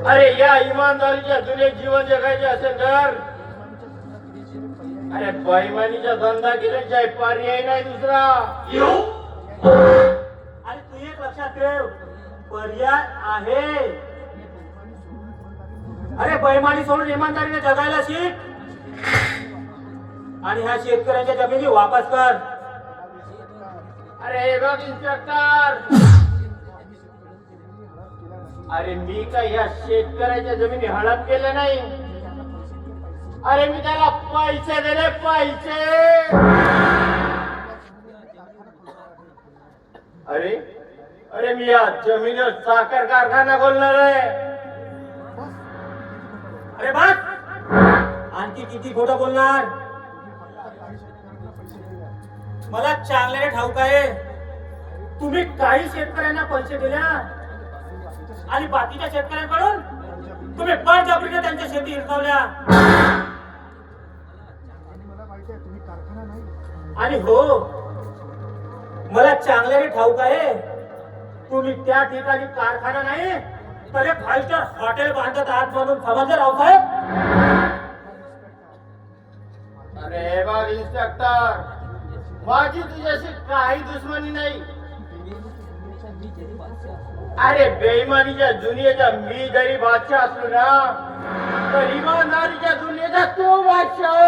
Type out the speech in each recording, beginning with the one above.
अरे या इमानदारीच्या दुनियेत जीवन जगायचे असेल तर अरे बेईमानीचा धंदा केल्याशिवाय पर्याय नाही दुसरा. आणि तू एक लक्षात ठेव, पर्याय आहे. अरे बेईमानी सोडून इमानदारीने जगायला शिक आणि ह्या शेतकऱ्यांच्या जमिनी वापस कर. अरे हे बघ इन्स्पेक्टर, अरे मी काय या शेतकऱ्याच्या जमिनी हडप केलं नाही. अरे मी त्याला पैसे दिले, पैसे. अरे अरे मी या जमिनीवर साखर कारखाना बोलणार आहे. अरे बस, आणखी किती खोटं बोलणार. मला चांगल्याने ठाऊक आहे, तुम्ही काही शेतकऱ्यांना पैसे दिल्या आणि बाकीच्या शेतकऱ्यांकडून तुम्ही बळजबरीने त्यांच्या शेती हिरकवल्या. आणि हो, मला चांगल्याने ठाऊक आहे, तुम्ही त्या ठिकाणी कारखाना नाही तर एक 5 स्टार हॉटेल बांधत आहात म्हणून समजलं रावसाहेब. अरे बघ इन्स्पेक्टर, माझी तुझ्याशी काही दुश्मनी नाही. अरे बेईमानीच्या दुनियेचा मी जरी बादशाह असलो ना, तर इमानदारीच्या दुनियेचा तो बादशाह.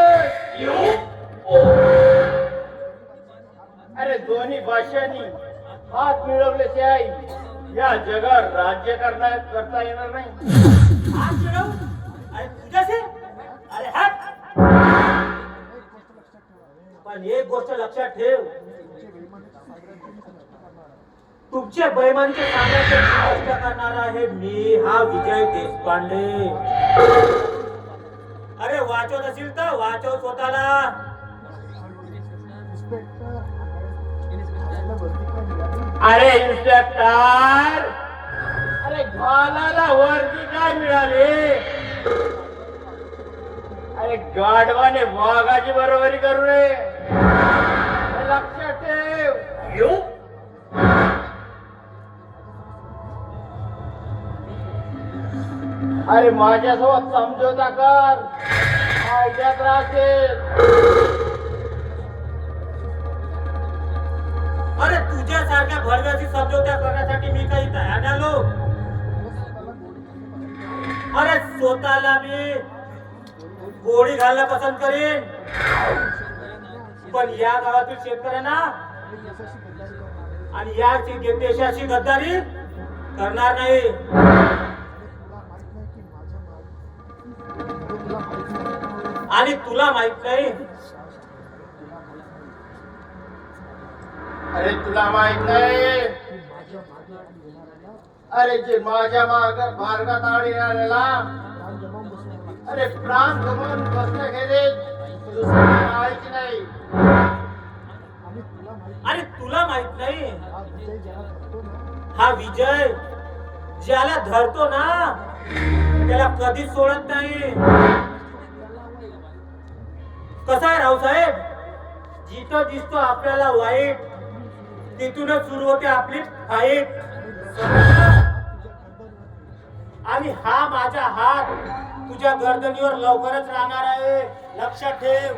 अरे दोन्ही बादशाहांनी हात मिळवल्याशिवाय या जगात राज्य करता येणार नाही. हात मिळवू? अरे तुझ्याशी? अरे हट. पण एक गोष्ट लक्षात ठेव, तुमच्या बेईमानीचे साम्राज्य नष्ट करणारा आहे मी, हा विजय देशपांडे. अरे वाचवत असेल तर वाचव स्वतःला. अरे इन्स्पेक्टर, अरे घालाला वर्दी काय मिळाली. अरे गाढवाने वाघाची बरोबरी करू नये, हे लक्षात ठेव. अरे माझ्यासोबत समझोता कर, फायद्यात राहतील. अरे तुझ्यासारख्या भडव्याची समजोत्या करण्यासाठी मी काही तयार झालो. अरे स्वतःला मी गोळी घालणं पसंत करीन, पण या गावातील शेतकऱ्यांना आणि या देशाची गद्दारी करणार नाही. आणि तुला माहित नाही, अरे तुला माहित नाही, अरे जे माझ्या मार्गात आलेला अरे प्राण गमन बसल्या गेले माहिती नाही. आणि तुला माहित नाही, हा विजय ज्याला धरतो ना त्याला कधीच सोडत नाही. कसा आहे रावसाहेब, जिथं दिसतो आपल्याला वाईट तिथूनच सुरू होते आपली फाईट. आणि हा माझा हात तुझ्या गर्दनीवर लवकरच राहणार आहे, लक्षात ठेव.